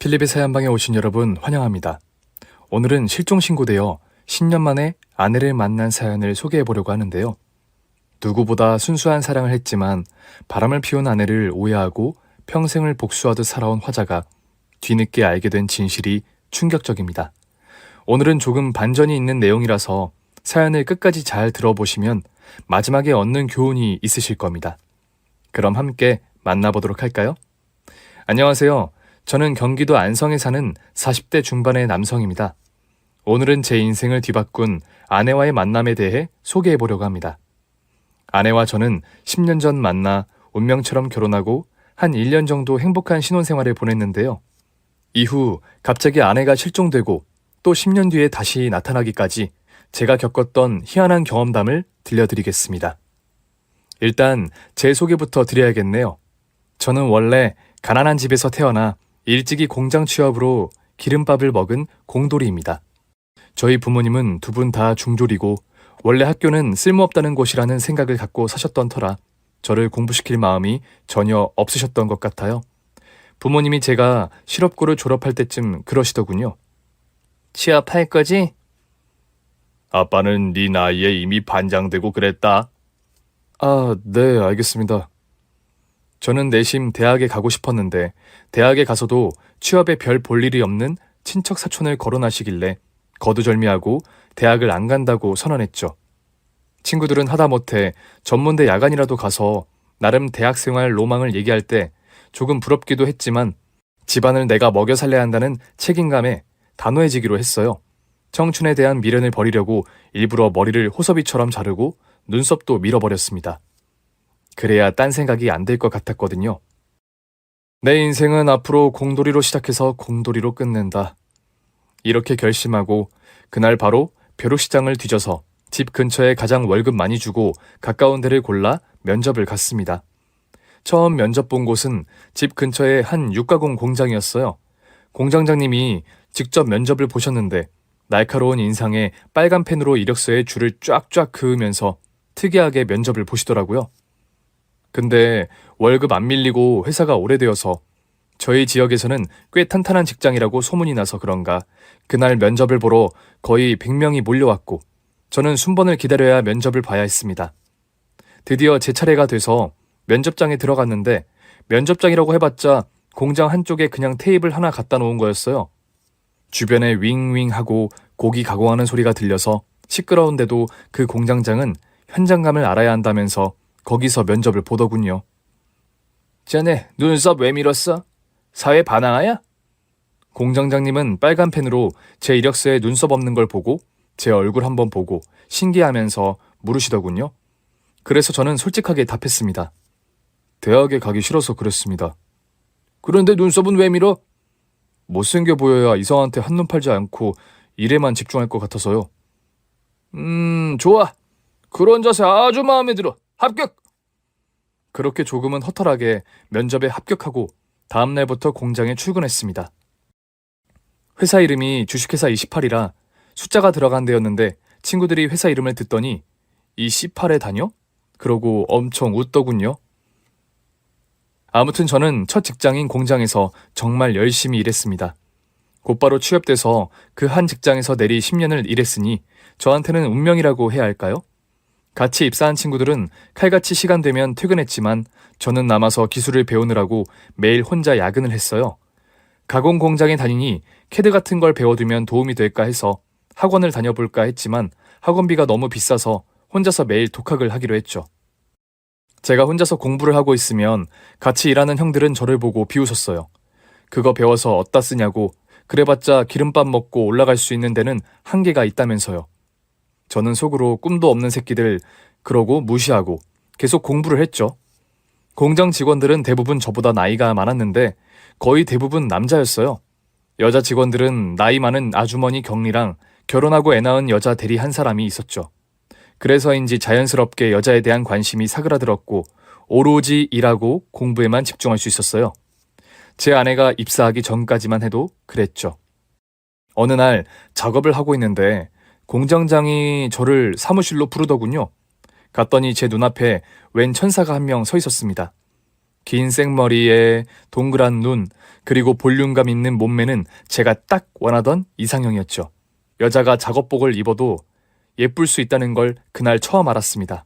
필립의 사연방에 오신 여러분 환영합니다. 오늘은 실종신고되어 10년 만에 아내를 만난 사연을 소개해보려고 하는데요. 누구보다 순수한 사랑을 했지만 바람을 피운 아내를 오해하고 평생을 복수하듯 살아온 화자가 뒤늦게 알게 된 진실이 충격적입니다. 오늘은 조금 반전이 있는 내용이라서 사연을 끝까지 잘 들어보시면 마지막에 얻는 교훈이 있으실 겁니다. 그럼 함께 만나보도록 할까요? 안녕하세요. 저는 경기도 안성에 사는 40대 중반의 남성입니다. 오늘은 제 인생을 뒤바꾼 아내와의 만남에 대해 소개해보려고 합니다. 아내와 저는 10년 전 만나 운명처럼 결혼하고 한 1년 정도 행복한 신혼생활을 보냈는데요. 이후 갑자기 아내가 실종되고 또 10년 뒤에 다시 나타나기까지 제가 겪었던 희한한 경험담을 들려드리겠습니다. 일단 제 소개부터 드려야겠네요. 저는 원래 가난한 집에서 태어나 일찍이 공장 취업으로 기름밥을 먹은 공돌이입니다. 저희 부모님은 두 분 다 중졸이고 원래 학교는 쓸모없다는 곳이라는 생각을 갖고 사셨던 터라 저를 공부시킬 마음이 전혀 없으셨던 것 같아요. 부모님이 제가 실업고를 졸업할 때쯤 그러시더군요. 취업할 거지? 아빠는 네 나이에 이미 반장되고 그랬다. 아, 네, 알겠습니다. 저는 내심 대학에 가고 싶었는데 대학에 가서도 취업에 별 볼 일이 없는 친척 사촌을 거론하시길래 거두절미하고 대학을 안 간다고 선언했죠. 친구들은 하다못해 전문대 야간이라도 가서 나름 대학생활 로망을 얘기할 때 조금 부럽기도 했지만 집안을 내가 먹여 살려야 한다는 책임감에 단호해지기로 했어요. 청춘에 대한 미련을 버리려고 일부러 머리를 호섭이처럼 자르고 눈썹도 밀어버렸습니다. 그래야 딴 생각이 안 될 것 같았거든요. 내 인생은 앞으로 공돌이로 시작해서 공돌이로 끝낸다. 이렇게 결심하고 그날 바로 벼룩시장을 뒤져서 집 근처에 가장 월급 많이 주고 가까운 데를 골라 면접을 갔습니다. 처음 면접 본 곳은 집 근처의 한 육가공 공장이었어요. 공장장님이 직접 면접을 보셨는데 날카로운 인상에 빨간 펜으로 이력서에 줄을 쫙쫙 그으면서 특이하게 면접을 보시더라고요. 근데 월급 안 밀리고 회사가 오래되어서 저희 지역에서는 꽤 탄탄한 직장이라고 소문이 나서 그런가 그날 면접을 보러 거의 100명이 몰려왔고 저는 순번을 기다려야 면접을 봐야 했습니다. 드디어 제 차례가 돼서 면접장에 들어갔는데 면접장이라고 해봤자 공장 한쪽에 그냥 테이블 하나 갖다 놓은 거였어요. 주변에 윙윙하고 고기 가공하는 소리가 들려서 시끄러운데도 그 공장장은 현장감을 알아야 한다면서 거기서 면접을 보더군요. 자네 눈썹 왜 밀었어? 사회 반항아야? 공장장님은 빨간 펜으로 제 이력서에 눈썹 없는 걸 보고 제 얼굴 한번 보고 신기하면서 물으시더군요. 그래서 저는 솔직하게 답했습니다. 대학에 가기 싫어서 그랬습니다. 그런데 눈썹은 왜 밀어? 못생겨 보여야 이성한테 한눈 팔지 않고 일에만 집중할 것 같아서요. 좋아. 그런 자세 아주 마음에 들어. 합격! 그렇게 조금은 허탈하게 면접에 합격하고 다음날부터 공장에 출근했습니다. 회사 이름이 주식회사 28이라 숫자가 들어간 데였는데 친구들이 회사 이름을 듣더니 28에 다녀? 그러고 엄청 웃더군요. 아무튼 저는 첫 직장인 공장에서 정말 열심히 일했습니다. 곧바로 취업돼서 그 한 직장에서 내리 10년을 일했으니 저한테는 운명이라고 해야 할까요? 같이 입사한 친구들은 칼같이 시간 되면 퇴근했지만 저는 남아서 기술을 배우느라고 매일 혼자 야근을 했어요. 가공 공장에 다니니 캐드 같은 걸 배워두면 도움이 될까 해서 학원을 다녀볼까 했지만 학원비가 너무 비싸서 혼자서 매일 독학을 하기로 했죠. 제가 혼자서 공부를 하고 있으면 같이 일하는 형들은 저를 보고 비웃었어요. 그거 배워서 어디다 쓰냐고, 그래봤자 기름밥 먹고 올라갈 수 있는 데는 한계가 있다면서요. 저는 속으로 꿈도 없는 새끼들 그러고 무시하고 계속 공부를 했죠. 공장 직원들은 대부분 저보다 나이가 많았는데 거의 대부분 남자였어요. 여자 직원들은 나이 많은 아주머니 경리랑 결혼하고 애 낳은 여자 대리 한 사람이 있었죠. 그래서인지 자연스럽게 여자에 대한 관심이 사그라들었고 오로지 일하고 공부에만 집중할 수 있었어요. 제 아내가 입사하기 전까지만 해도 그랬죠. 어느 날 작업을 하고 있는데 공장장이 저를 사무실로 부르더군요. 갔더니 제 눈앞에 웬 천사가 한 명 서 있었습니다. 긴 생머리에 동그란 눈, 그리고 볼륨감 있는 몸매는 제가 딱 원하던 이상형이었죠. 여자가 작업복을 입어도 예쁠 수 있다는 걸 그날 처음 알았습니다.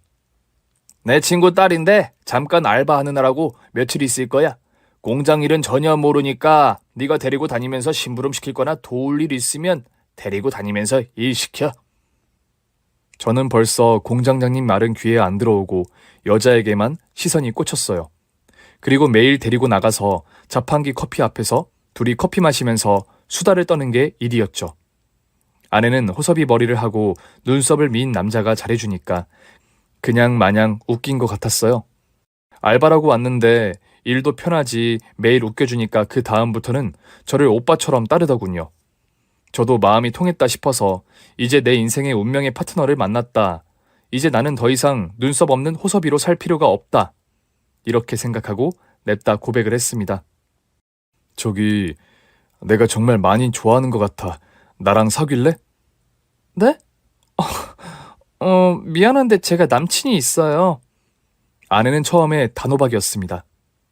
내 친구 딸인데 잠깐 알바하느라고 며칠 있을 거야. 공장 일은 전혀 모르니까 네가 데리고 다니면서 심부름 시킬 거나 도울 일 있으면 데리고 다니면서 일 시켜. 저는 벌써 공장장님 말은 귀에 안 들어오고 여자에게만 시선이 꽂혔어요. 그리고 매일 데리고 나가서 자판기 커피 앞에서 둘이 커피 마시면서 수다를 떠는 게 일이었죠. 아내는 호섭이 머리를 하고 눈썹을 민 남자가 잘해주니까 그냥 마냥 웃긴 것 같았어요. 알바라고 왔는데 일도 편하지 매일 웃겨주니까 그 다음부터는 저를 오빠처럼 따르더군요. 저도 마음이 통했다 싶어서 이제 내 인생의 운명의 파트너를 만났다. 이제 나는 더 이상 눈썹 없는 호섭이로 살 필요가 없다. 이렇게 생각하고 냅다 고백을 했습니다. 저기, 내가 정말 많이 좋아하는 것 같아. 나랑 사귈래? 네? 미안한데 제가 남친이 있어요. 아내는 처음에 단호박이었습니다.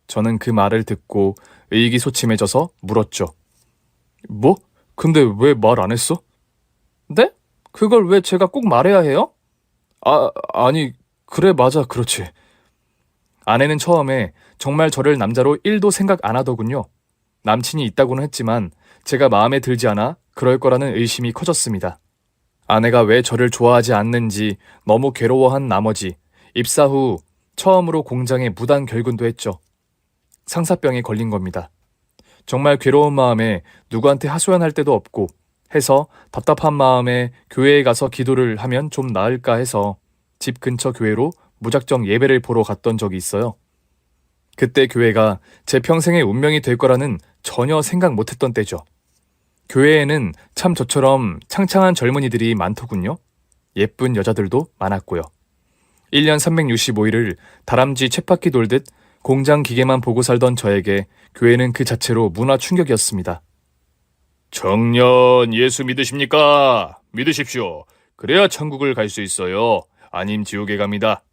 저는 그 말을 듣고 의기소침해져서 물었죠. 뭐? 근데 왜 말 안 했어? 네? 그걸 왜 제가 꼭 말해야 해요? 아니, 그래 맞아, 그렇지. 아내는 처음에 정말 저를 남자로 1도 생각 안 하더군요. 남친이 있다고는 했지만 제가 마음에 들지 않아 그럴 거라는 의심이 커졌습니다. 아내가 왜 저를 좋아하지 않는지 너무 괴로워한 나머지 입사 후 처음으로 공장에 무단 결근도 했죠. 상사병에 걸린 겁니다. 정말 괴로운 마음에 누구한테 하소연할 데도 없고 해서 답답한 마음에 교회에 가서 기도를 하면 좀 나을까 해서 집 근처 교회로 무작정 예배를 보러 갔던 적이 있어요. 그때 교회가 제 평생의 운명이 될 거라는 전혀 생각 못했던 때죠. 교회에는 참 저처럼 창창한 젊은이들이 많더군요. 예쁜 여자들도 많았고요. 1년 365일을 다람쥐 쳇바퀴 돌듯 공장 기계만 보고 살던 저에게 교회는 그 자체로 문화 충격이었습니다. 청년 예수 믿으십니까? 믿으십시오. 그래야 천국을 갈 수 있어요. 아님 지옥에 갑니다.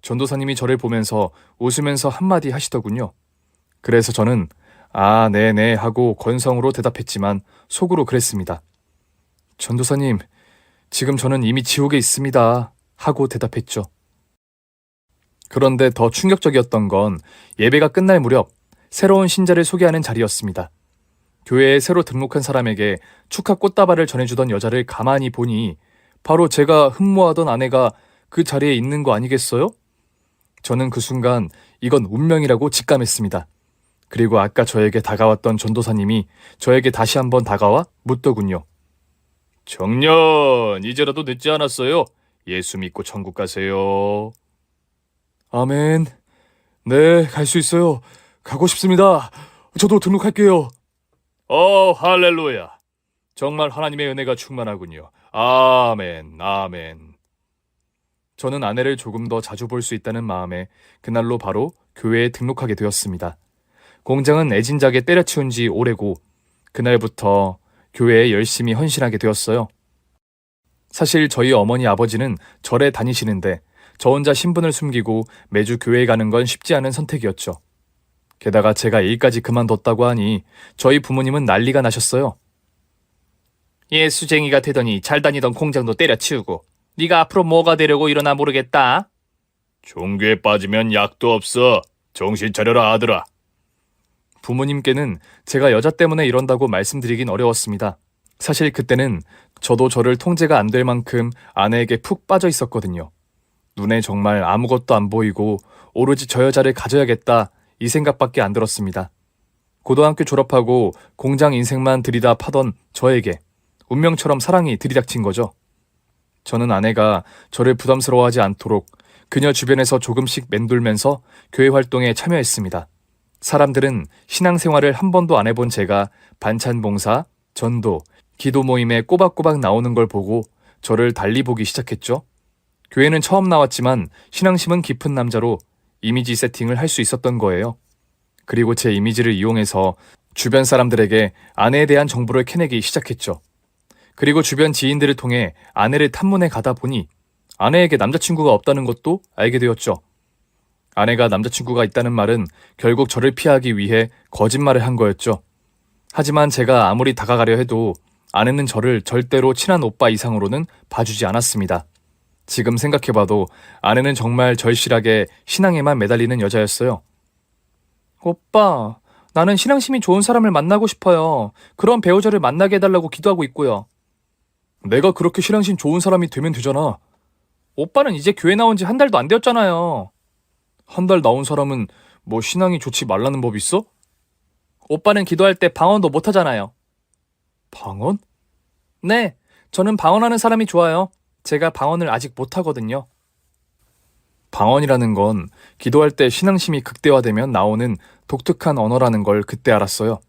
전도사님이 저를 보면서 웃으면서 한마디 하시더군요. 그래서 저는 아, 네네 하고 건성으로 대답했지만 속으로 그랬습니다. 전도사님, 지금 저는 이미 지옥에 있습니다. 하고 대답했죠. 그런데 더 충격적이었던 건 예배가 끝날 무렵 새로운 신자를 소개하는 자리였습니다. 교회에 새로 등록한 사람에게 축하 꽃다발을 전해주던 여자를 가만히 보니 바로 제가 흠모하던 아내가 그 자리에 있는 거 아니겠어요? 저는 그 순간 이건 운명이라고 직감했습니다. 그리고 아까 저에게 다가왔던 전도사님이 저에게 다시 한번 다가와 묻더군요. 청년, 이제라도 늦지 않았어요. 예수 믿고 천국 가세요. 아멘. 네, 갈 수 있어요. 가고 싶습니다. 저도 등록할게요. 할렐루야. 정말 하나님의 은혜가 충만하군요. 아멘, 아멘. 저는 아내를 조금 더 자주 볼 수 있다는 마음에 그날로 바로 교회에 등록하게 되었습니다. 공장은 애진작에 때려치운 지 오래고 그날부터 교회에 열심히 헌신하게 되었어요. 사실 저희 어머니 아버지는 절에 다니시는데 저 혼자 신분을 숨기고 매주 교회에 가는 건 쉽지 않은 선택이었죠. 게다가 제가 일까지 그만뒀다고 하니 저희 부모님은 난리가 나셨어요. 예수쟁이가 되더니 잘 다니던 공장도 때려치우고 네가 앞으로 뭐가 되려고 이러나 모르겠다. 종교에 빠지면 약도 없어. 정신 차려라 아들아. 부모님께는 제가 여자 때문에 이런다고 말씀드리긴 어려웠습니다. 사실 그때는 저도 저를 통제가 안 될 만큼 아내에게 푹 빠져 있었거든요. 눈에 정말 아무것도 안 보이고 오로지 저 여자를 가져야겠다 이 생각밖에 안 들었습니다. 고등학교 졸업하고 공장 인생만 들이다 파던 저에게 운명처럼 사랑이 들이닥친 거죠. 저는 아내가 저를 부담스러워하지 않도록 그녀 주변에서 조금씩 맴돌면서 교회 활동에 참여했습니다. 사람들은 신앙생활을 한 번도 안 해본 제가 반찬 봉사, 전도, 기도 모임에 꼬박꼬박 나오는 걸 보고 저를 달리 보기 시작했죠. 교회는 처음 나왔지만 신앙심은 깊은 남자로 이미지 세팅을 할 수 있었던 거예요. 그리고 제 이미지를 이용해서 주변 사람들에게 아내에 대한 정보를 캐내기 시작했죠. 그리고 주변 지인들을 통해 아내를 탐문해 가다 보니 아내에게 남자친구가 없다는 것도 알게 되었죠. 아내가 남자친구가 있다는 말은 결국 저를 피하기 위해 거짓말을 한 거였죠. 하지만 제가 아무리 다가가려 해도 아내는 저를 절대로 친한 오빠 이상으로는 봐주지 않았습니다. 지금 생각해봐도 아내는 정말 절실하게 신앙에만 매달리는 여자였어요. 오빠, 나는 신앙심이 좋은 사람을 만나고 싶어요. 그런 배우자를 만나게 해달라고 기도하고 있고요. 내가 그렇게 신앙심 좋은 사람이 되면 되잖아. 오빠는 이제 교회 나온 지 한 달도 안 되었잖아요. 한 달 나온 사람은 뭐 신앙이 좋지 말라는 법 있어? 오빠는 기도할 때 방언도 못 하잖아요. 방언? 네, 저는 방언하는 사람이 좋아요. 제가 방언을 아직 못 하거든요. 방언이라는 건 기도할 때 신앙심이 극대화되면 나오는 독특한 언어라는 걸 그때 알았어요.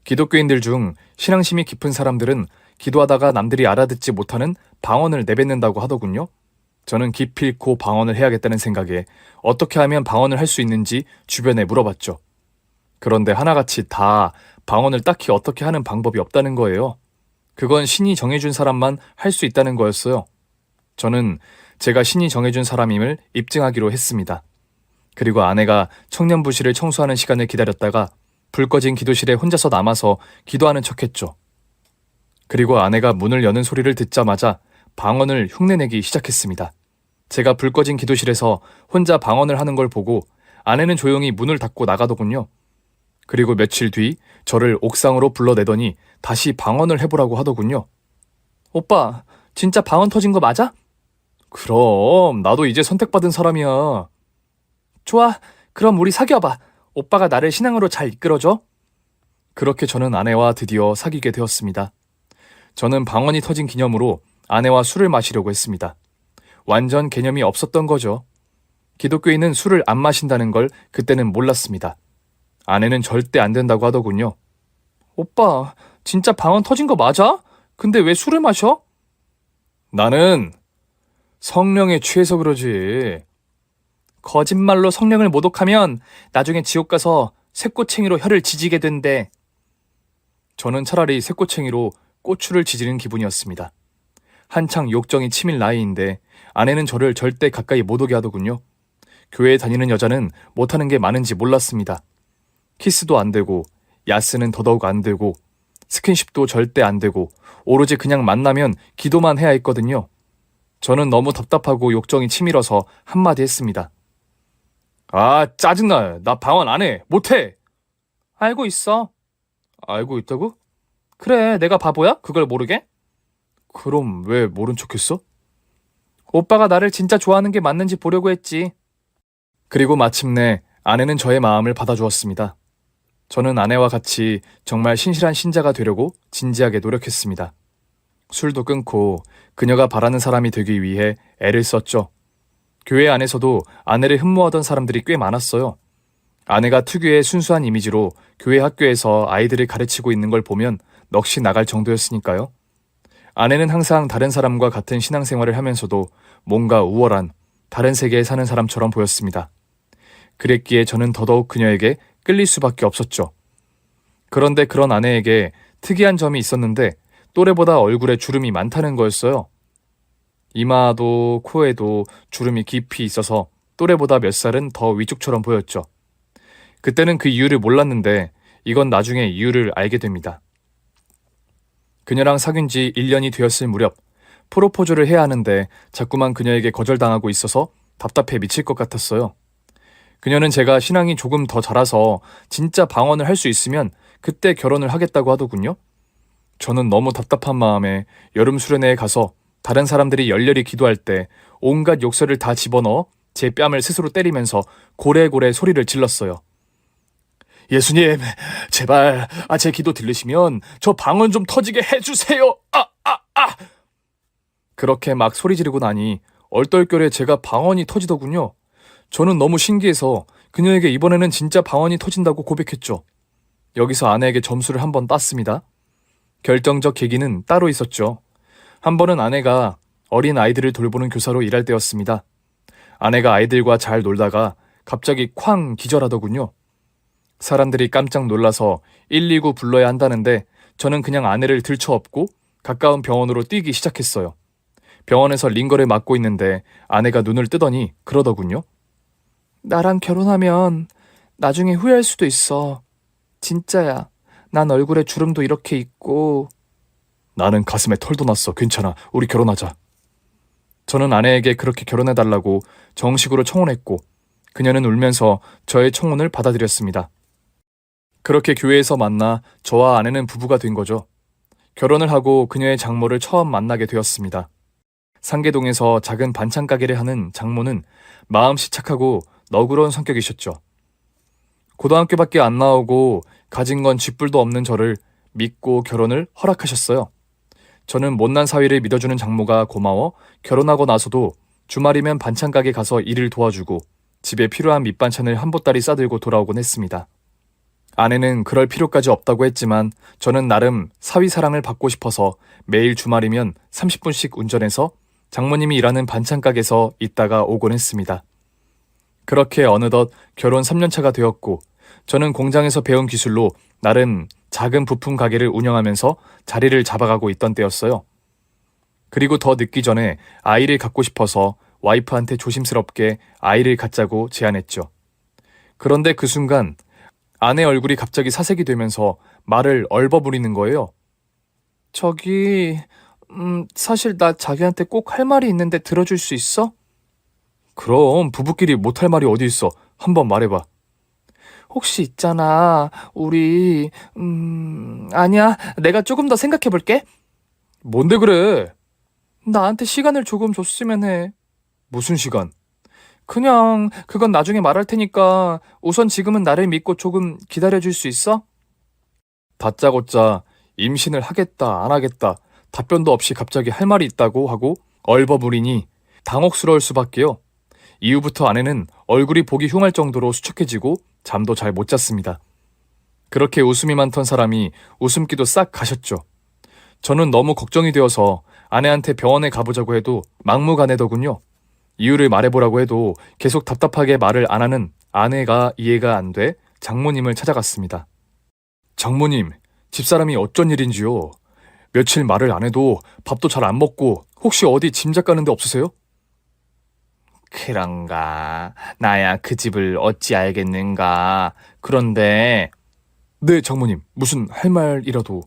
기독교인들 중 신앙심이 깊은 사람들은 기도하다가 남들이 알아듣지 못하는 방언을 내뱉는다고 하더군요. 저는 기필코 방언을 해야겠다는 생각에 어떻게 하면 방언을 할 수 있는지 주변에 물어봤죠. 그런데 하나같이 다 방언을 딱히 어떻게 하는 방법이 없다는 거예요. 그건 신이 정해준 사람만 할 수 있다는 거였어요. 저는 제가 신이 정해준 사람임을 입증하기로 했습니다. 그리고 아내가 청년부실을 청소하는 시간을 기다렸다가 불 꺼진 기도실에 혼자서 남아서 기도하는 척했죠. 그리고 아내가 문을 여는 소리를 듣자마자 방언을 흉내내기 시작했습니다. 제가 불 꺼진 기도실에서 혼자 방언을 하는 걸 보고 아내는 조용히 문을 닫고 나가더군요. 그리고 며칠 뒤 저를 옥상으로 불러내더니 다시 방언을 해보라고 하더군요. 오빠, 진짜 방언 터진 거 맞아? 그럼 나도 이제 선택받은 사람이야. 좋아, 그럼 우리 사귀어봐. 오빠가 나를 신앙으로 잘 이끌어줘. 그렇게 저는 아내와 드디어 사귀게 되었습니다. 저는 방언이 터진 기념으로 아내와 술을 마시려고 했습니다. 완전 개념이 없었던 거죠. 기독교인은 술을 안 마신다는 걸 그때는 몰랐습니다. 아내는 절대 안 된다고 하더군요. 오빠, 진짜 방언 터진 거 맞아? 근데 왜 술을 마셔? 나는 성령에 취해서 그러지. 거짓말로 성령을 모독하면 나중에 지옥 가서 쇠꼬챙이로 혀를 지지게 된대. 저는 차라리 쇠꼬챙이로 꼬추를 지지는 기분이었습니다. 한창 욕정이 치밀 나이인데 아내는 저를 절대 가까이 못 오게 하더군요. 교회에 다니는 여자는 못하는 게 많은지 몰랐습니다. 키스도 안 되고, 야스는 더더욱 안 되고, 스킨십도 절대 안 되고, 오로지 그냥 만나면 기도만 해야 했거든요. 저는 너무 답답하고 욕정이 치밀어서 한마디 했습니다. 아, 짜증나. 나 방언 안 해. 못 해. 알고 있어. 알고 있다고? 그래, 내가 바보야? 그걸 모르게? 그럼 왜 모른 척했어? 오빠가 나를 진짜 좋아하는 게 맞는지 보려고 했지. 그리고 마침내 아내는 저의 마음을 받아주었습니다. 저는 아내와 같이 정말 신실한 신자가 되려고 진지하게 노력했습니다. 술도 끊고 그녀가 바라는 사람이 되기 위해 애를 썼죠. 교회 안에서도 아내를 흠모하던 사람들이 꽤 많았어요. 아내가 특유의 순수한 이미지로 교회 학교에서 아이들을 가르치고 있는 걸 보면 넋이 나갈 정도였으니까요. 아내는 항상 다른 사람과 같은 신앙생활을 하면서도 뭔가 우월한 다른 세계에 사는 사람처럼 보였습니다. 그랬기에 저는 더더욱 그녀에게 끌릴 수밖에 없었죠. 그런데 그런 아내에게 특이한 점이 있었는데 또래보다 얼굴에 주름이 많다는 거였어요. 이마도 코에도 주름이 깊이 있어서 또래보다 몇 살은 더 위쪽처럼 보였죠. 그때는 그 이유를 몰랐는데 이건 나중에 이유를 알게 됩니다. 그녀랑 사귄 지 1년이 되었을 무렵 프로포즈를 해야 하는데 자꾸만 그녀에게 거절당하고 있어서 답답해 미칠 것 같았어요. 그녀는 제가 신앙이 조금 더 자라서 진짜 방언을 할 수 있으면 그때 결혼을 하겠다고 하더군요. 저는 너무 답답한 마음에 여름 수련회에 가서 다른 사람들이 열렬히 기도할 때 온갖 욕설을 다 집어넣어 제 뺨을 스스로 때리면서 고래고래 소리를 질렀어요. 예수님, 제발 제 기도 들으시면 저 방언 좀 터지게 해주세요. 그렇게 막 소리 지르고 나니 얼떨결에 제가 방언이 터지더군요. 저는 너무 신기해서 그녀에게 이번에는 진짜 방언이 터진다고 고백했죠. 여기서 아내에게 점수를 한번 땄습니다. 결정적 계기는 따로 있었죠. 한 번은 아내가 어린 아이들을 돌보는 교사로 일할 때였습니다. 아내가 아이들과 잘 놀다가 갑자기 쾅 기절하더군요. 사람들이 깜짝 놀라서 119 불러야 한다는데 저는 그냥 아내를 들쳐업고 가까운 병원으로 뛰기 시작했어요. 병원에서 링거를 맞고 있는데 아내가 눈을 뜨더니 그러더군요. 나랑 결혼하면 나중에 후회할 수도 있어. 진짜야. 난 얼굴에 주름도 이렇게 있고. 나는 가슴에 털도 났어. 괜찮아. 우리 결혼하자. 저는 아내에게 그렇게 결혼해달라고 정식으로 청혼했고, 그녀는 울면서 저의 청혼을 받아들였습니다. 그렇게 교회에서 만나 저와 아내는 부부가 된 거죠. 결혼을 하고 그녀의 장모를 처음 만나게 되었습니다. 상계동에서 작은 반찬 가게를 하는 장모는 마음씨 착하고 너그러운 성격이셨죠. 고등학교밖에 안 나오고 가진 건 쥐뿔도 없는 저를 믿고 결혼을 허락하셨어요. 저는 못난 사위를 믿어주는 장모가 고마워 결혼하고 나서도 주말이면 반찬 가게 가서 일을 도와주고 집에 필요한 밑반찬을 한 보따리 싸들고 돌아오곤 했습니다. 아내는 그럴 필요까지 없다고 했지만 저는 나름 사위 사랑을 받고 싶어서 매일 주말이면 30분씩 운전해서 장모님이 일하는 반찬 가게에서 있다가 오곤 했습니다. 그렇게 어느덧 결혼 3년차가 되었고 저는 공장에서 배운 기술로 나름 작은 부품 가게를 운영하면서 자리를 잡아가고 있던 때였어요. 그리고 더 늦기 전에 아이를 갖고 싶어서 와이프한테 조심스럽게 아이를 갖자고 제안했죠. 그런데 그 순간 아내 얼굴이 갑자기 사색이 되면서 말을 얼버무리는 거예요. 저기, 사실 나 자기한테 꼭 할 말이 있는데 들어줄 수 있어? 그럼 부부끼리 못할 말이 어디 있어. 한번 말해봐. 혹시 있잖아, 우리, 아니야, 내가 조금 더 생각해 볼게. 뭔데 그래? 나한테 시간을 조금 줬으면 해. 무슨 시간? 그냥 그건 나중에 말할 테니까 우선 지금은 나를 믿고 조금 기다려줄 수 있어? 다짜고짜 임신을 하겠다 안 하겠다 답변도 없이 갑자기 할 말이 있다고 하고 얼버무리니 당혹스러울 수밖에요. 이후부터 아내는 얼굴이 보기 흉할 정도로 수척해지고 잠도 잘 못 잤습니다. 그렇게 웃음이 많던 사람이 웃음기도 싹 가셨죠. 저는 너무 걱정이 되어서 아내한테 병원에 가보자고 해도 막무가내더군요. 이유를 말해보라고 해도 계속 답답하게 말을 안 하는 아내가 이해가 안 돼 장모님을 찾아갔습니다. 장모님, 집사람이 어쩐 일인지요? 며칠 말을 안 해도 밥도 잘 안 먹고 혹시 어디 짐작 가는 데 없으세요? 그런가. 나야 그 집을 어찌 알겠는가. 그런데 네, 장모님. 무슨 할 말이라도.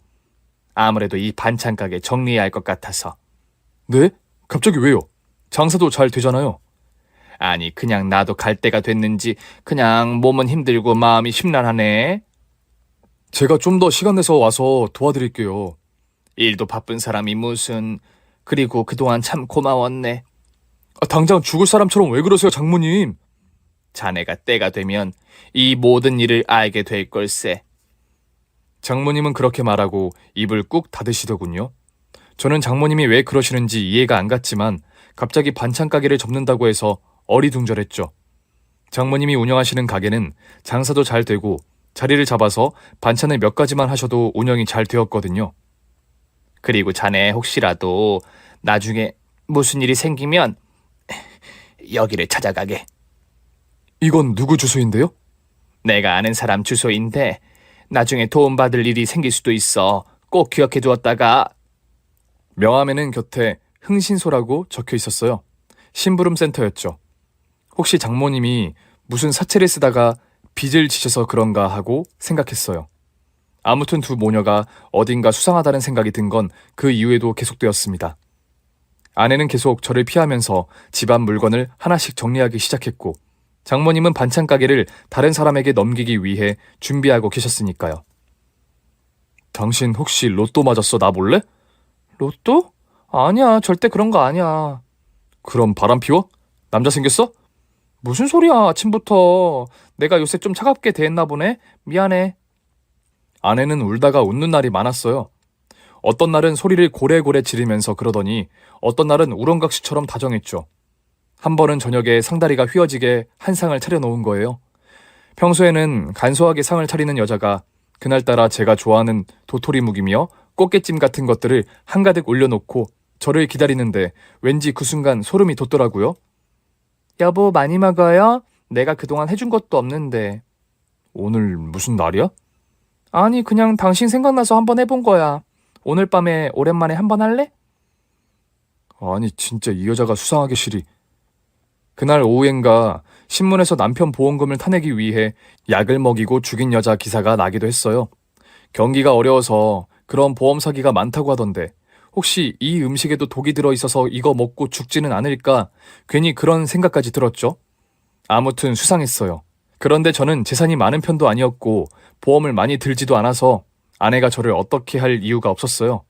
아무래도 이 반찬 가게 정리해야 할 것 같아서. 네? 갑자기 왜요? 장사도 잘 되잖아요. 아니, 그냥 나도 갈 때가 됐는지 그냥 몸은 힘들고 마음이 심란하네. 제가 좀 더 시간 내서 와서 도와드릴게요. 일도 바쁜 사람이 무슨... 그리고 그동안 참 고마웠네. 당장 죽을 사람처럼 왜 그러세요, 장모님? 자네가 때가 되면 이 모든 일을 알게 될 걸세. 장모님은 그렇게 말하고 입을 꾹 닫으시더군요. 저는 장모님이 왜 그러시는지 이해가 안 갔지만 갑자기 반찬 가게를 접는다고 해서 어리둥절했죠. 장모님이 운영하시는 가게는 장사도 잘 되고 자리를 잡아서 반찬을 몇 가지만 하셔도 운영이 잘 되었거든요. 그리고 자네 혹시라도 나중에 무슨 일이 생기면 여기를 찾아가게. 이건 누구 주소인데요? 내가 아는 사람 주소인데 나중에 도움받을 일이 생길 수도 있어. 꼭 기억해 두었다가. 명함에는 곁에 흥신소라고 적혀 있었어요. 심부름 센터였죠. 혹시 장모님이 무슨 사채를 쓰다가 빚을 지셔서 그런가 하고 생각했어요. 아무튼 두 모녀가 어딘가 수상하다는 생각이 든 건 그 이후에도 계속되었습니다. 아내는 계속 저를 피하면서 집안 물건을 하나씩 정리하기 시작했고 장모님은 반찬 가게를 다른 사람에게 넘기기 위해 준비하고 계셨으니까요. 당신 혹시 로또 맞았어? 나 몰래? 로또? 아니야, 절대 그런 거 아니야. 그럼 바람 피워? 남자 생겼어? 무슨 소리야, 아침부터. 내가 요새 좀 차갑게 대했나 보네? 미안해. 아내는 울다가 웃는 날이 많았어요. 어떤 날은 소리를 고래고래 지르면서 그러더니 어떤 날은 우렁각시처럼 다정했죠. 한 번은 저녁에 상다리가 휘어지게 한 상을 차려놓은 거예요. 평소에는 간소하게 상을 차리는 여자가 그날따라 제가 좋아하는 도토리묵이며 꽃게찜 같은 것들을 한가득 올려놓고 저를 기다리는데 왠지 그 순간 소름이 돋더라고요. 여보, 많이 먹어요? 내가 그동안 해준 것도 없는데. 오늘 무슨 날이야? 아니, 그냥 당신 생각나서 한번 해본 거야. 오늘 밤에 오랜만에 한번 할래? 아니, 진짜 이 여자가 수상하게 싫이. 그날 오후엔가 신문에서 남편 보험금을 타내기 위해 약을 먹이고 죽인 여자 기사가 나기도 했어요. 경기가 어려워서 그런 보험 사기가 많다고 하던데 혹시 이 음식에도 독이 들어있어서 이거 먹고 죽지는 않을까 괜히 그런 생각까지 들었죠. 아무튼 수상했어요. 그런데 저는 재산이 많은 편도 아니었고 보험을 많이 들지도 않아서 아내가 저를 어떻게 할 이유가 없었어요.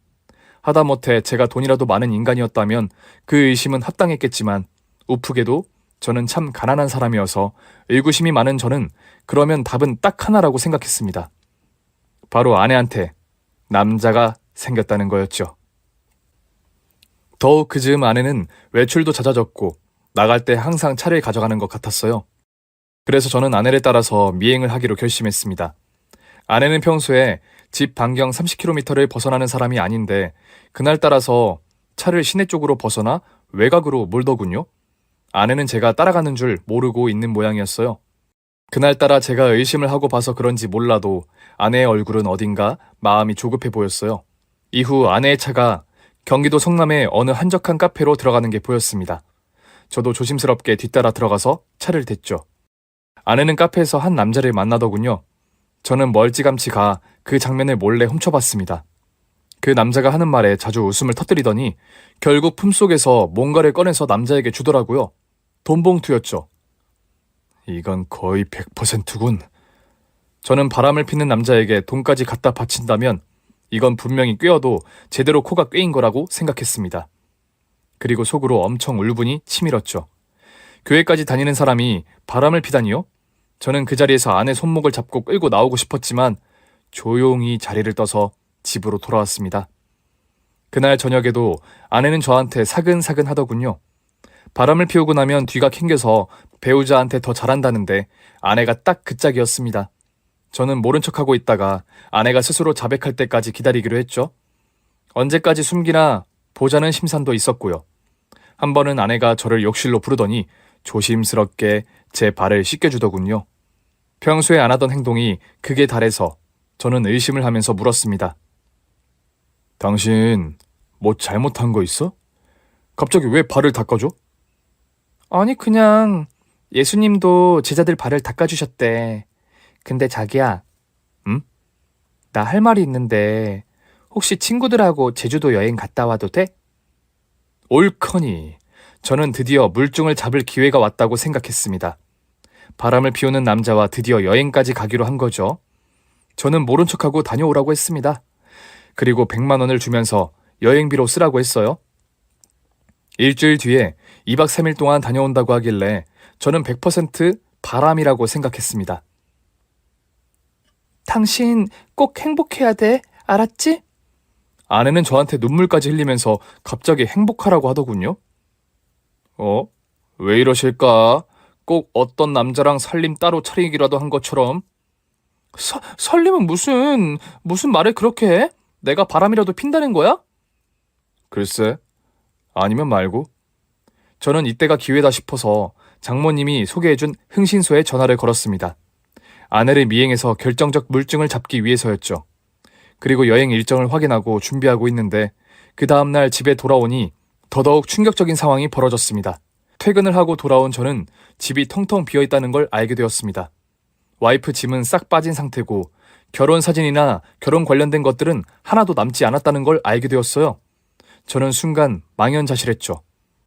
하다못해 제가 돈이라도 많은 인간이었다면 그 의심은 합당했겠지만 우프게도 저는 참 가난한 사람이어서 의구심이 많은 저는 그러면 답은 딱 하나라고 생각했습니다. 바로 아내한테 남자가 생겼다는 거였죠. 더욱 그 즈음 아내는 외출도 잦아졌고 나갈 때 항상 차를 가져가는 것 같았어요. 그래서 저는 아내를 따라서 미행을 하기로 결심했습니다. 아내는 평소에 집 반경 30km를 벗어나는 사람이 아닌데 그날따라서 차를 시내 쪽으로 벗어나 외곽으로 몰더군요. 아내는 제가 따라가는 줄 모르고 있는 모양이었어요. 그날따라 제가 의심을 하고 봐서 그런지 몰라도 아내의 얼굴은 어딘가 마음이 조급해 보였어요. 이후 아내의 차가 경기도 성남의 어느 한적한 카페로 들어가는 게 보였습니다. 저도 조심스럽게 뒤따라 들어가서 차를 댔죠. 아내는 카페에서 한 남자를 만나더군요. 저는 멀찌감치 가 그 장면을 몰래 훔쳐봤습니다. 그 남자가 하는 말에 자주 웃음을 터뜨리더니 결국 품속에서 뭔가를 꺼내서 남자에게 주더라고요. 돈봉투였죠. 이건 거의 100%군. 저는 바람을 피는 남자에게 돈까지 갖다 바친다면 이건 분명히 꿰어도 제대로 코가 꿰인 거라고 생각했습니다. 그리고 속으로 엄청 울분이 치밀었죠. 교회까지 다니는 사람이 바람을 피다니요? 저는 그 자리에서 아내 손목을 잡고 끌고 나오고 싶었지만 조용히 자리를 떠서 집으로 돌아왔습니다. 그날 저녁에도 아내는 저한테 사근사근 하더군요. 바람을 피우고 나면 뒤가 캥겨서 배우자한테 더 잘한다는데 아내가 딱 그 짝이었습니다. 저는 모른 척하고 있다가 아내가 스스로 자백할 때까지 기다리기로 했죠. 언제까지 숨기나 보자는 심산도 있었고요. 한 번은 아내가 저를 욕실로 부르더니 조심스럽게 제 발을 씻겨주더군요. 평소에 안 하던 행동이 극에 달해서 저는 의심을 하면서 물었습니다. 당신 뭐 잘못한 거 있어? 갑자기 왜 발을 닦아줘? 아니 그냥 예수님도 제자들 발을 닦아주셨대. 근데 자기야, 응? 나 할 말이 있는데 혹시 친구들하고 제주도 여행 갔다 와도 돼? 옳거니 저는 드디어 물중을 잡을 기회가 왔다고 생각했습니다. 바람을 피우는 남자와 드디어 여행까지 가기로 한 거죠. 저는 모른 척하고 다녀오라고 했습니다. 그리고 100만 원을 주면서 여행비로 쓰라고 했어요. 일주일 뒤에 2박 3일 동안 다녀온다고 하길래 저는 100% 바람이라고 생각했습니다. 당신 꼭 행복해야 돼, 알았지? 아내는 저한테 눈물까지 흘리면서 갑자기 행복하라고 하더군요. 왜 이러실까? 꼭 어떤 남자랑 살림 따로 차리기라도 한 것처럼. 살림은 무슨 말을 그렇게 해? 내가 바람이라도 핀다는 거야? 글쎄, 아니면 말고. 저는 이때가 기회다 싶어서 장모님이 소개해준 흥신소에 전화를 걸었습니다. 아내를 미행해서 결정적 물증을 잡기 위해서였죠. 그리고 여행 일정을 확인하고 준비하고 있는데 그 다음날 집에 돌아오니 더더욱 충격적인 상황이 벌어졌습니다. 퇴근을 하고 돌아온 저는 집이 텅텅 비어있다는 걸 알게 되었습니다. 와이프 짐은 싹 빠진 상태고 결혼 사진이나 결혼 관련된 것들은 하나도 남지 않았다는 걸 알게 되었어요. 저는 순간 망연자실했죠.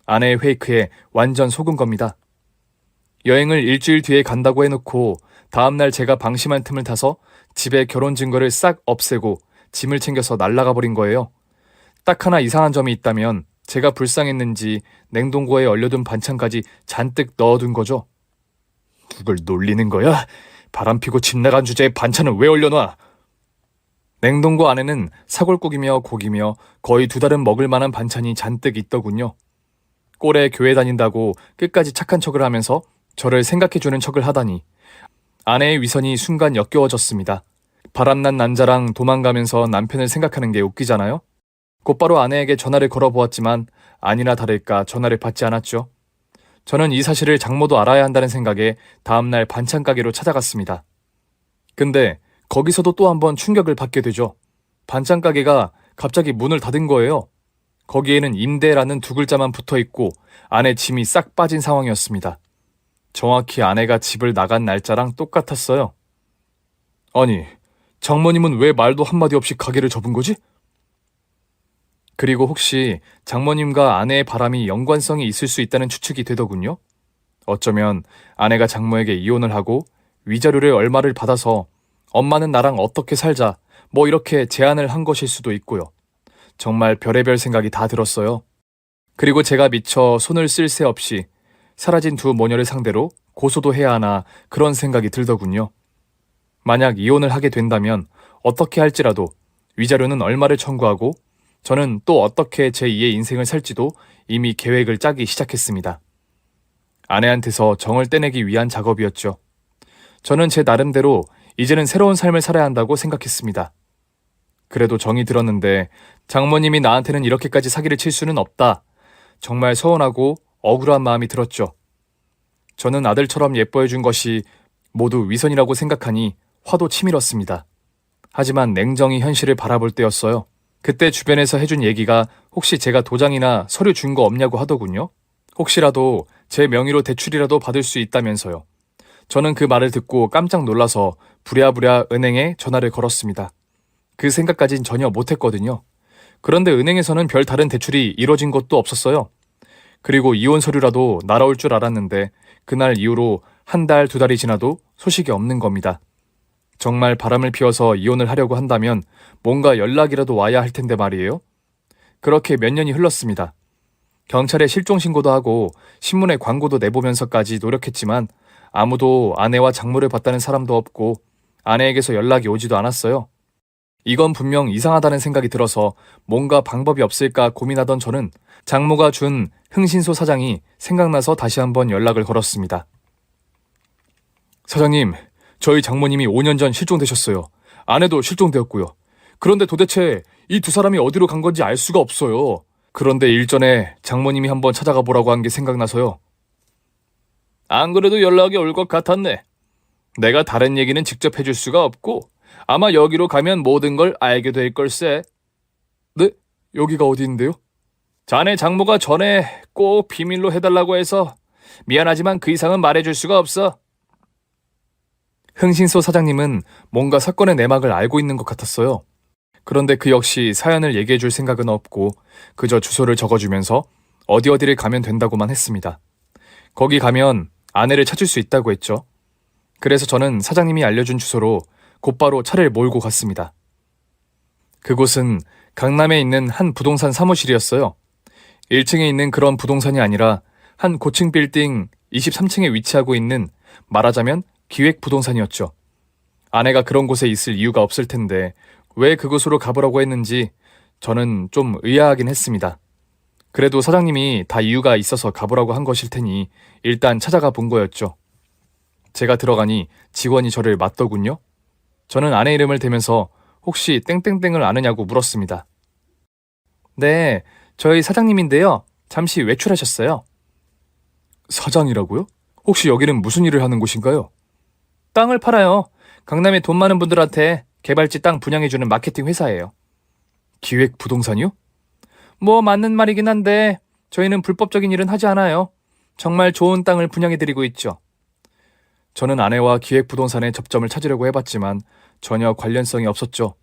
아내의 페이크에 완전 속은 겁니다. 여행을 일주일 뒤에 간다고 해놓고 다음날 제가 방심한 틈을 타서 집에 결혼 증거를 싹 없애고 짐을 챙겨서 날아가 버린 거예요. 딱 하나 이상한 점이 있다면 제가 불쌍했는지 냉동고에 얼려둔 반찬까지 잔뜩 넣어둔 거죠. 누굴 놀리는 거야? 바람피고 집 나간 주제에 반찬을 왜 얼려놔? 냉동고 안에는 사골국이며 고기며 거의 2달은 먹을 만한 반찬이 잔뜩 있더군요. 꼴에 교회 다닌다고 끝까지 착한 척을 하면서 저를 생각해주는 척을 하다니 아내의 위선이 순간 역겨워졌습니다. 바람난 남자랑 도망가면서 남편을 생각하는 게 웃기잖아요. 곧바로 아내에게 전화를 걸어보았지만 아니나 다를까 전화를 받지 않았죠. 저는 이 사실을 장모도 알아야 한다는 생각에 다음날 반찬 가게로 찾아갔습니다. 근데 거기서도 또 한 번 충격을 받게 되죠. 반찬 가게가 갑자기 문을 닫은 거예요. 거기에는 임대라는 2글자만 붙어있고 안에 짐이 싹 빠진 상황이었습니다. 정확히 아내가 집을 나간 날짜랑 똑같았어요. 아니, 장모님은 왜 말도 한마디 없이 가게를 접은 거지? 그리고 혹시 장모님과 아내의 바람이 연관성이 있을 수 있다는 추측이 되더군요. 어쩌면 아내가 장모에게 이혼을 하고 위자료를 얼마를 받아서 엄마는 나랑 어떻게 살자 뭐 이렇게 제안을 한 것일 수도 있고요. 정말 별의별 생각이 다 들었어요. 그리고 제가 미처 손을 쓸 새 없이 사라진 두 모녀를 상대로 고소도 해야 하나 그런 생각이 들더군요. 만약 이혼을 하게 된다면 어떻게 할지라도 위자료는 얼마를 청구하고 저는 또 어떻게 제2의 인생을 살지도 이미 계획을 짜기 시작했습니다. 아내한테서 정을 떼내기 위한 작업이었죠. 저는 제 나름대로 이제는 새로운 삶을 살아야 한다고 생각했습니다. 그래도 정이 들었는데 장모님이 나한테는 이렇게까지 사기를 칠 수는 없다. 정말 서운하고 억울한 마음이 들었죠. 저는 아들처럼 예뻐해준 것이 모두 위선이라고 생각하니 화도 치밀었습니다. 하지만 냉정히 현실을 바라볼 때였어요. 그때 주변에서 해준 얘기가 혹시 제가 도장이나 서류 준 거 없냐고 하더군요. 혹시라도 제 명의로 대출이라도 받을 수 있다면서요. 저는 그 말을 듣고 깜짝 놀라서 부랴부랴 은행에 전화를 걸었습니다. 그 생각까진 전혀 못했거든요. 그런데 은행에서는 별 다른 대출이 이뤄진 것도 없었어요. 그리고 이혼 서류라도 날아올 줄 알았는데 그날 이후로 한 달, 두 달이 지나도 소식이 없는 겁니다. 정말 바람을 피워서 이혼을 하려고 한다면 뭔가 연락이라도 와야 할 텐데 말이에요. 그렇게 몇 년이 흘렀습니다. 경찰에 실종 신고도 하고 신문에 광고도 내보면서까지 노력했지만 아무도 아내와 장모를 봤다는 사람도 없고 아내에게서 연락이 오지도 않았어요. 이건 분명 이상하다는 생각이 들어서 뭔가 방법이 없을까 고민하던 저는 장모가 준 흥신소 사장이 생각나서 다시 한번 연락을 걸었습니다. 사장님, 저희 장모님이 5년 전 실종되셨어요. 아내도 실종되었고요. 그런데 도대체 이 두 사람이 어디로 간 건지 알 수가 없어요. 그런데 일전에 장모님이 한번 찾아가 보라고 한 게 생각나서요. 안 그래도 연락이 올 것 같았네. 내가 다른 얘기는 직접 해줄 수가 없고 아마 여기로 가면 모든 걸 알게 될 걸세. 네? 여기가 어디인데요? 자네 장모가 전에 꼭 비밀로 해달라고 해서 미안하지만 그 이상은 말해줄 수가 없어. 흥신소 사장님은 뭔가 사건의 내막을 알고 있는 것 같았어요. 그런데 그 역시 사연을 얘기해줄 생각은 없고 그저 주소를 적어주면서 어디를 가면 된다고만 했습니다. 거기 가면 아내를 찾을 수 있다고 했죠. 그래서 저는 사장님이 알려준 주소로 곧바로 차를 몰고 갔습니다. 그곳은 강남에 있는 한 부동산 사무실이었어요. 1층에 있는 그런 부동산이 아니라 한 고층 빌딩 23층에 위치하고 있는 말하자면 기획부동산이었죠. 아내가 그런 곳에 있을 이유가 없을 텐데 왜 그곳으로 가보라고 했는지 저는 좀 의아하긴 했습니다. 그래도 사장님이 다 이유가 있어서 가보라고 한 것일 테니 일단 찾아가 본 거였죠. 제가 들어가니 직원이 저를 맞더군요. 저는 아내 이름을 대면서 혹시 땡땡땡을 아느냐고 물었습니다. 네, 저희 사장님인데요. 잠시 외출하셨어요. 사장이라고요? 혹시 여기는 무슨 일을 하는 곳인가요? 땅을 팔아요. 강남에 돈 많은 분들한테 개발지 땅 분양해주는 마케팅 회사예요. 기획 부동산이요? 뭐 맞는 말이긴 한데 저희는 불법적인 일은 하지 않아요. 정말 좋은 땅을 분양해드리고 있죠. 저는 아내와 기획 부동산의 접점을 찾으려고 해봤지만 전혀 관련성이 없었죠.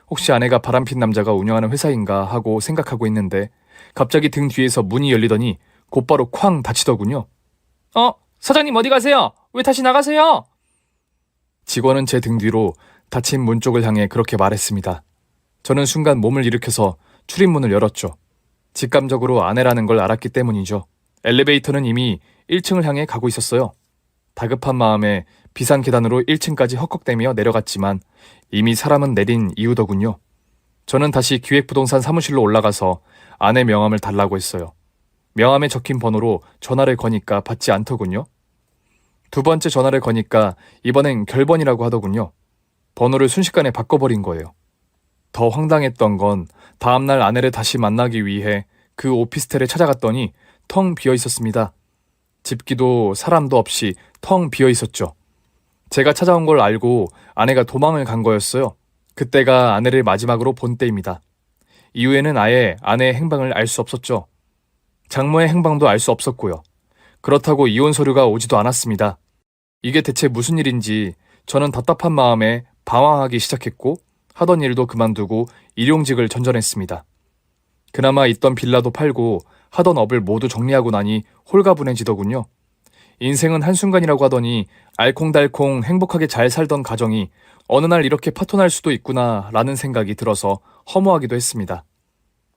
혹시 아내가 바람핀 남자가 운영하는 회사인가 하고 생각하고 있는데 갑자기 등 뒤에서 문이 열리더니 곧바로 쾅 닫히더군요. 사장님 어디 가세요? 왜 다시 나가세요? 직원은 제 등 뒤로 닫힌 문 쪽을 향해 그렇게 말했습니다. 저는 순간 몸을 일으켜서 출입문을 열었죠. 직감적으로 아내라는 걸 알았기 때문이죠. 엘리베이터는 이미 1층을 향해 가고 있었어요. 다급한 마음에 비상 계단으로 1층까지 헉헉대며 내려갔지만 이미 사람은 내린 이유더군요. 저는 다시 기획부동산 사무실로 올라가서 아내 명함을 달라고 했어요. 명함에 적힌 번호로 전화를 거니까 받지 않더군요. 두 번째 전화를 거니까 이번엔 결번이라고 하더군요. 번호를 순식간에 바꿔버린 거예요. 더 황당했던 건 다음날 아내를 다시 만나기 위해 그 오피스텔에 찾아갔더니 텅 비어 있었습니다. 집기도 사람도 없이 텅 비어 있었죠. 제가 찾아온 걸 알고 아내가 도망을 간 거였어요. 그때가 아내를 마지막으로 본 때입니다. 이후에는 아예 아내의 행방을 알 수 없었죠. 장모의 행방도 알 수 없었고요. 그렇다고 이혼 서류가 오지도 않았습니다. 이게 대체 무슨 일인지 저는 답답한 마음에 방황하기 시작했고 하던 일도 그만두고 일용직을 전전했습니다. 그나마 있던 빌라도 팔고 하던 업을 모두 정리하고 나니 홀가분해지더군요. 인생은 한순간이라고 하더니 알콩달콩 행복하게 잘 살던 가정이 어느 날 이렇게 파토날 수도 있구나 라는 생각이 들어서 허무하기도 했습니다.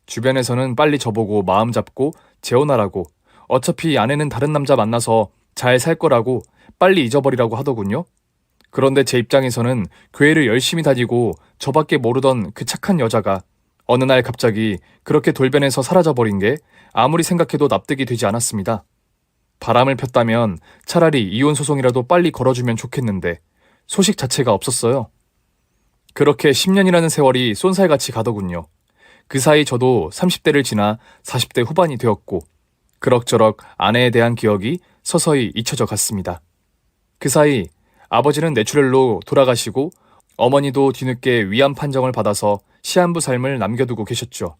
주변에서는 빨리 저보고 마음 잡고 재혼하라고, 어차피 아내는 다른 남자 만나서 잘 살 거라고 빨리 잊어버리라고 하더군요. 그런데 제 입장에서는 교회를 열심히 다니고 저밖에 모르던 그 착한 여자가 어느 날 갑자기 그렇게 돌변해서 사라져버린 게 아무리 생각해도 납득이 되지 않았습니다. 바람을 폈다면 차라리 이혼 소송이라도 빨리 걸어주면 좋겠는데 소식 자체가 없었어요. 그렇게 10년이라는 세월이 쏜살같이 가더군요. 그 사이 저도 30대를 지나 40대 후반이 되었고 그럭저럭 아내에 대한 기억이 서서히 잊혀져 갔습니다. 그 사이 아버지는 뇌출혈로 돌아가시고 어머니도 뒤늦게 위암 판정을 받아서 시한부 삶을 남겨두고 계셨죠.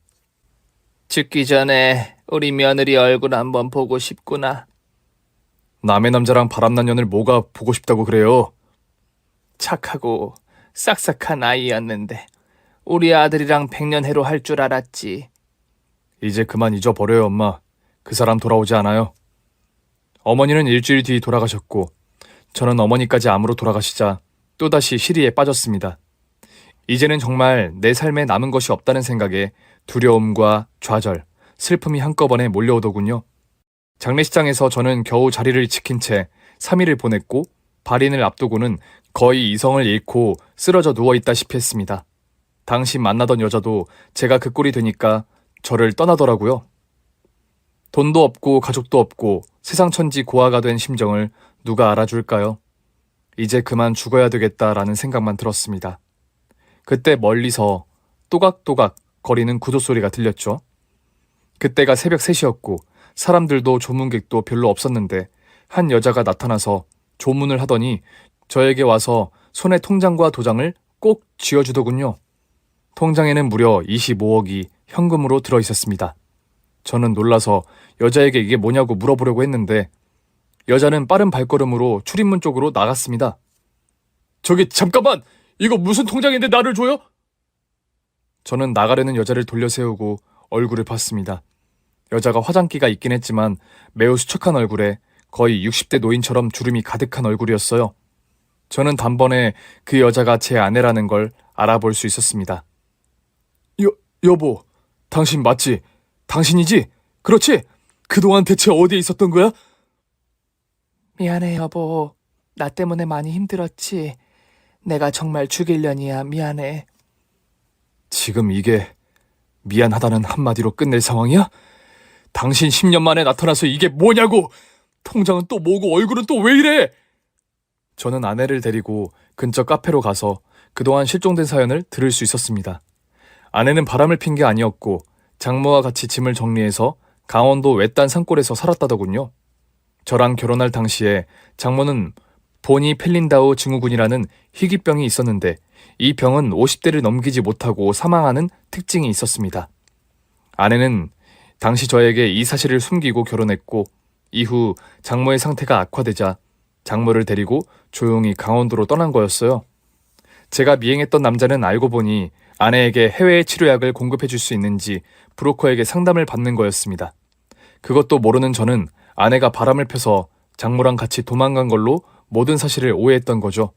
죽기 전에 우리 며느리 얼굴 한번 보고 싶구나. 남의 남자랑 바람난 년을 뭐가 보고 싶다고 그래요? 착하고 싹싹한 아이였는데 우리 아들이랑 백년해로 할 줄 알았지. 이제 그만 잊어버려요, 엄마. 그 사람 돌아오지 않아요. 어머니는 일주일 뒤 돌아가셨고 저는 어머니까지 암으로 돌아가시자 또다시 시리에 빠졌습니다. 이제는 정말 내 삶에 남은 것이 없다는 생각에 두려움과 좌절, 슬픔이 한꺼번에 몰려오더군요. 장례식장에서 저는 겨우 자리를 지킨 채 3일을 보냈고 발인을 앞두고는 거의 이성을 잃고 쓰러져 누워있다시피 했습니다. 당시 만나던 여자도 제가 그 꼴이 되니까 저를 떠나더라고요. 돈도 없고 가족도 없고 세상 천지 고아가 된 심정을 누가 알아줄까요? 이제 그만 죽어야 되겠다라는 생각만 들었습니다. 그때 멀리서 또각또각 거리는 구두 소리가 들렸죠. 그때가 새벽 3시였고 사람들도 조문객도 별로 없었는데 한 여자가 나타나서 조문을 하더니 저에게 와서 손에 통장과 도장을 꼭 쥐어주더군요. 통장에는 무려 25억이 현금으로 들어있었습니다. 저는 놀라서 여자에게 이게 뭐냐고 물어보려고 했는데 여자는 빠른 발걸음으로 출입문 쪽으로 나갔습니다. 저기 잠깐만! 이거 무슨 통장인데 나를 줘요? 저는 나가려는 여자를 돌려 세우고 얼굴을 봤습니다. 여자가 화장기가 있긴 했지만 매우 수척한 얼굴에 거의 60대 노인처럼 주름이 가득한 얼굴이었어요. 저는 단번에 그 여자가 제 아내라는 걸 알아볼 수 있었습니다. 여보, 당신 맞지? 당신이지? 그렇지? 그동안 대체 어디에 있었던 거야? 미안해 여보. 나 때문에 많이 힘들었지. 내가 정말 죽일년이야. 미안해. 지금 이게 미안하다는 한마디로 끝낼 상황이야? 당신 10년 만에 나타나서 이게 뭐냐고! 통장은 또 뭐고 얼굴은 또 왜 이래! 저는 아내를 데리고 근처 카페로 가서 그동안 실종된 사연을 들을 수 있었습니다. 아내는 바람을 핀 게 아니었고 장모와 같이 짐을 정리해서 강원도 외딴 산골에서 살았다더군요. 저랑 결혼할 당시에 장모는 보니 펠린다우 증후군이라는 희귀병이 있었는데 이 병은 50대를 넘기지 못하고 사망하는 특징이 있었습니다. 아내는 당시 저에게 이 사실을 숨기고 결혼했고 이후 장모의 상태가 악화되자 장모를 데리고 조용히 강원도로 떠난 거였어요. 제가 미행했던 남자는 알고 보니 아내에게 해외 치료약을 공급해 줄 수 있는지 브로커에게 상담을 받는 거였습니다. 그것도 모르는 저는 아내가 바람을 펴서 장모랑 같이 도망간 걸로 모든 사실을 오해했던 거죠.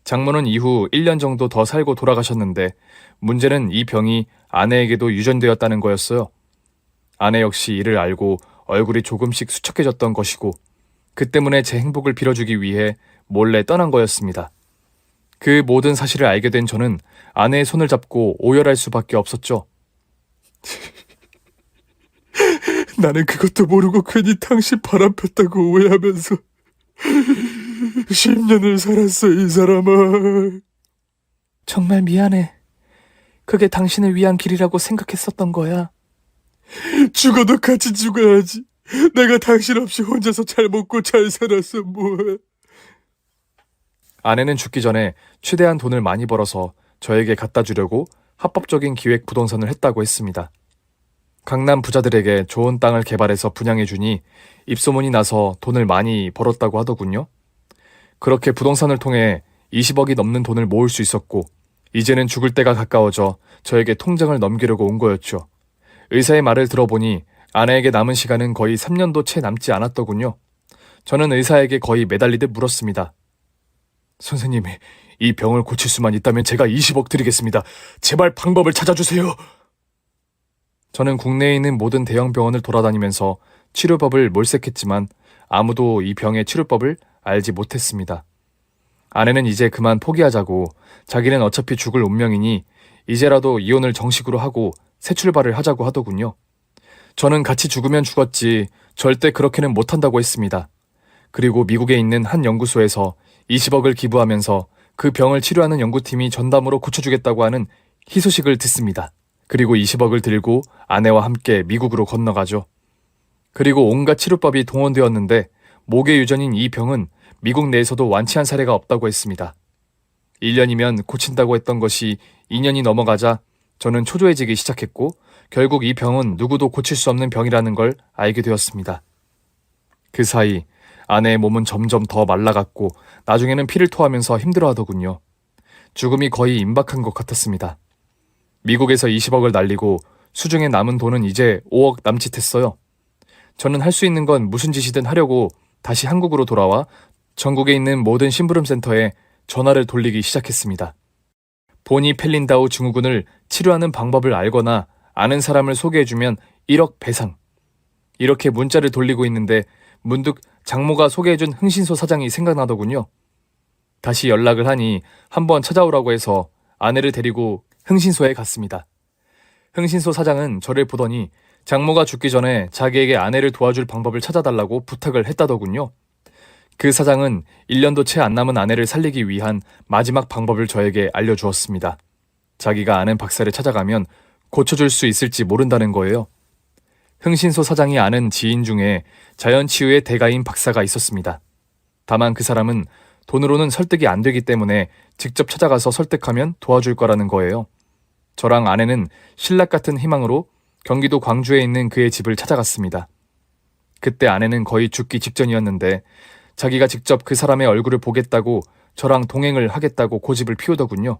장모는 이후 1년 정도 더 살고 돌아가셨는데 문제는 이 병이 아내에게도 유전되었다는 거였어요. 아내 역시 이를 알고 얼굴이 조금씩 수척해졌던 것이고 그 때문에 제 행복을 빌어주기 위해 몰래 떠난 거였습니다. 그 모든 사실을 알게 된 저는 아내의 손을 잡고 오열할 수밖에 없었죠. 나는 그것도 모르고 괜히 당신 바람 폈다고 오해하면서 10년을 살았어, 이 사람아. 정말 미안해. 그게 당신을 위한 길이라고 생각했었던 거야. 죽어도 같이 죽어야지. 내가 당신 없이 혼자서 잘 먹고 잘 살았어, 뭐해. 아내는 죽기 전에 최대한 돈을 많이 벌어서 저에게 갖다 주려고 합법적인 기획 부동산을 했다고 했습니다. 강남 부자들에게 좋은 땅을 개발해서 분양해주니 입소문이 나서 돈을 많이 벌었다고 하더군요. 그렇게 부동산을 통해 20억이 넘는 돈을 모을 수 있었고 이제는 죽을 때가 가까워져 저에게 통장을 넘기려고 온 거였죠. 의사의 말을 들어보니 아내에게 남은 시간은 거의 3년도 채 남지 않았더군요. 저는 의사에게 거의 매달리듯 물었습니다. 선생님, 이 병을 고칠 수만 있다면 제가 20억 드리겠습니다. 제발 방법을 찾아주세요. 저는 국내에 있는 모든 대형 병원을 돌아다니면서 치료법을 몰색했지만 아무도 이 병의 치료법을 알지 못했습니다. 아내는 이제 그만 포기하자고, 자기는 어차피 죽을 운명이니 이제라도 이혼을 정식으로 하고 새 출발을 하자고 하더군요. 저는 같이 죽으면 죽었지 절대 그렇게는 못한다고 했습니다. 그리고 미국에 있는 한 연구소에서 20억을 기부하면서 그 병을 치료하는 연구팀이 전담으로 고쳐주겠다고 하는 희소식을 듣습니다. 그리고 20억을 들고 아내와 함께 미국으로 건너가죠. 그리고 온갖 치료법이 동원되었는데 목의 유전인 이 병은 미국 내에서도 완치한 사례가 없다고 했습니다. 1년이면 고친다고 했던 것이 2년이 넘어가자 저는 초조해지기 시작했고 결국 이 병은 누구도 고칠 수 없는 병이라는 걸 알게 되었습니다. 그 사이 아내의 몸은 점점 더 말라갔고 나중에는 피를 토하면서 힘들어하더군요. 죽음이 거의 임박한 것 같았습니다. 미국에서 20억을 날리고 수중에 남은 돈은 이제 5억 남짓했어요. 저는 할 수 있는 건 무슨 짓이든 하려고 다시 한국으로 돌아와 전국에 있는 모든 심부름센터에 전화를 돌리기 시작했습니다. 보니 펠린다우 증후군을 치료하는 방법을 알거나 아는 사람을 소개해주면 1억 배상. 이렇게 문자를 돌리고 있는데 문득 장모가 소개해준 흥신소 사장이 생각나더군요. 다시 연락을 하니 한번 찾아오라고 해서 아내를 데리고 흥신소에 갔습니다. 흥신소 사장은 저를 보더니 장모가 죽기 전에 자기에게 아내를 도와줄 방법을 찾아달라고 부탁을 했다더군요. 그 사장은 1년도 채 안 남은 아내를 살리기 위한 마지막 방법을 저에게 알려주었습니다. 자기가 아는 박사를 찾아가면 고쳐줄 수 있을지 모른다는 거예요. 흥신소 사장이 아는 지인 중에 자연치유의 대가인 박사가 있었습니다. 다만 그 사람은 돈으로는 설득이 안 되기 때문에 직접 찾아가서 설득하면 도와줄 거라는 거예요. 저랑 아내는 신락 같은 희망으로 경기도 광주에 있는 그의 집을 찾아갔습니다. 그때 아내는 거의 죽기 직전이었는데 자기가 직접 그 사람의 얼굴을 보겠다고 저랑 동행을 하겠다고 고집을 피우더군요.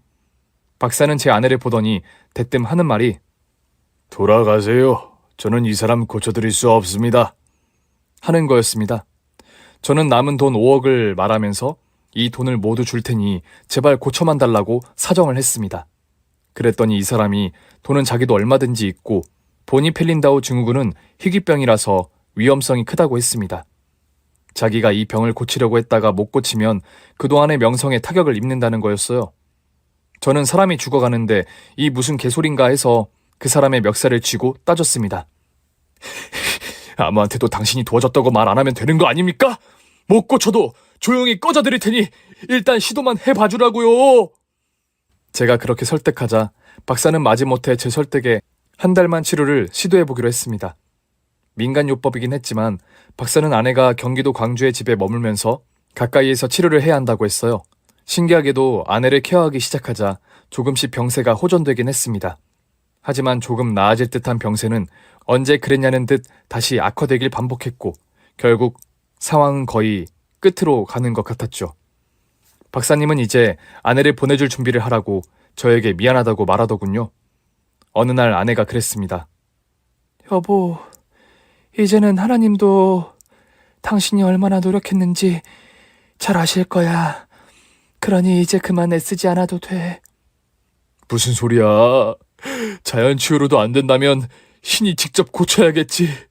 박사는 제 아내를 보더니 대뜸 하는 말이 돌아가세요. 저는 이 사람 고쳐드릴 수 없습니다. 하는 거였습니다. 저는 남은 돈 5억을 말하면서 이 돈을 모두 줄 테니 제발 고쳐만 달라고 사정을 했습니다. 그랬더니 이 사람이 돈은 자기도 얼마든지 있고 보니 펠린다우 증후군은 희귀병이라서 위험성이 크다고 했습니다. 자기가 이 병을 고치려고 했다가 못 고치면 그동안의 명성에 타격을 입는다는 거였어요. 저는 사람이 죽어가는데 이 무슨 개소린가 해서 그 사람의 멱살을 쥐고 따졌습니다. 아무한테도 당신이 도와줬다고 말 안 하면 되는 거 아닙니까? 못 고쳐도 조용히 꺼져드릴 테니 일단 시도만 해봐주라고요. 제가 그렇게 설득하자 박사는 마지못해 제 설득에 한 달만 치료를 시도해보기로 했습니다. 민간요법이긴 했지만 박사는 아내가 경기도 광주의 집에 머물면서 가까이에서 치료를 해야 한다고 했어요. 신기하게도 아내를 케어하기 시작하자 조금씩 병세가 호전되긴 했습니다. 하지만 조금 나아질 듯한 병세는 언제 그랬냐는 듯 다시 악화되길 반복했고 결국 상황은 거의 끝으로 가는 것 같았죠. 박사님은 이제 아내를 보내줄 준비를 하라고 저에게 미안하다고 말하더군요. 어느 날 아내가 그랬습니다. 여보, 이제는 하나님도 당신이 얼마나 노력했는지 잘 아실 거야. 그러니 이제 그만 애쓰지 않아도 돼. 무슨 소리야. 자연치유로도 안 된다면 신이 직접 고쳐야겠지.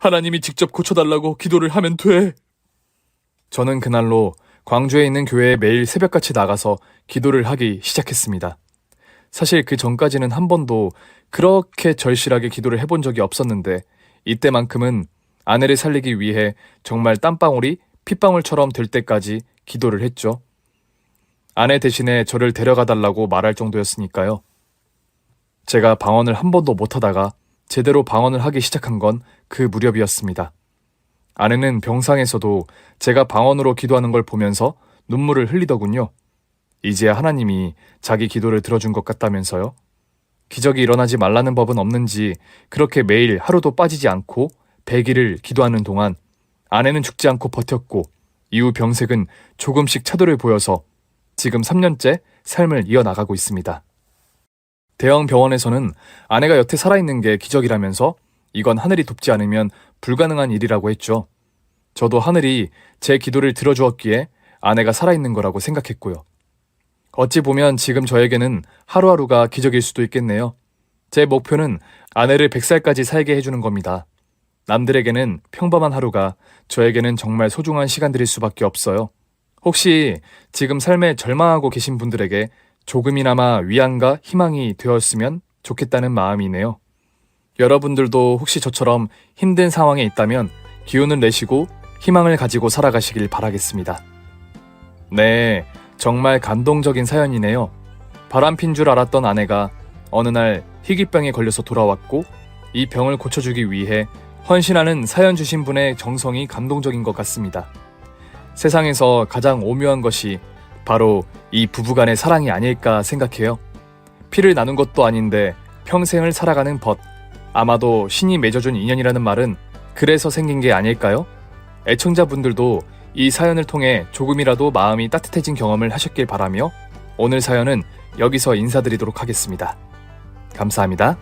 하나님이 직접 고쳐달라고 기도를 하면 돼. 저는 그날로 광주에 있는 교회에 매일 새벽같이 나가서 기도를 하기 시작했습니다. 사실 그 전까지는 한 번도 그렇게 절실하게 기도를 해본 적이 없었는데 이때만큼은 아내를 살리기 위해 정말 땀방울이 핏방울처럼 될 때까지 기도를 했죠. 아내 대신에 저를 데려가 달라고 말할 정도였으니까요. 제가 방언을 한 번도 못하다가 제대로 방언을 하기 시작한 건 그 무렵이었습니다. 아내는 병상에서도 제가 방언으로 기도하는 걸 보면서 눈물을 흘리더군요. 이제야 하나님이 자기 기도를 들어준 것 같다면서요. 기적이 일어나지 말라는 법은 없는지 그렇게 매일 하루도 빠지지 않고 100일을 기도하는 동안 아내는 죽지 않고 버텼고 이후 병색은 조금씩 차도를 보여서 지금 3년째 삶을 이어나가고 있습니다. 대형 병원에서는 아내가 여태 살아있는 게 기적이라면서 이건 하늘이 돕지 않으면 불가능한 일이라고 했죠. 저도 하늘이 제 기도를 들어주었기에 아내가 살아있는 거라고 생각했고요. 어찌 보면 지금 저에게는 하루하루가 기적일 수도 있겠네요. 제 목표는 아내를 100살까지 살게 해주는 겁니다. 남들에게는 평범한 하루가 저에게는 정말 소중한 시간들일 수밖에 없어요. 혹시 지금 삶에 절망하고 계신 분들에게 조금이나마 위안과 희망이 되었으면 좋겠다는 마음이네요. 여러분들도 혹시 저처럼 힘든 상황에 있다면 기운을 내시고 희망을 가지고 살아가시길 바라겠습니다. 네, 정말 감동적인 사연이네요. 바람핀 줄 알았던 아내가 어느 날 희귀병에 걸려서 돌아왔고 이 병을 고쳐주기 위해 헌신하는 사연 주신 분의 정성이 감동적인 것 같습니다. 세상에서 가장 오묘한 것이 바로 이 부부간의 사랑이 아닐까 생각해요. 피를 나눈 것도 아닌데 평생을 살아가는 벗, 아마도 신이 맺어준 인연이라는 말은 그래서 생긴 게 아닐까요? 애청자분들도 이 사연을 통해 조금이라도 마음이 따뜻해진 경험을 하셨길 바라며 오늘 사연은 여기서 인사드리도록 하겠습니다. 감사합니다.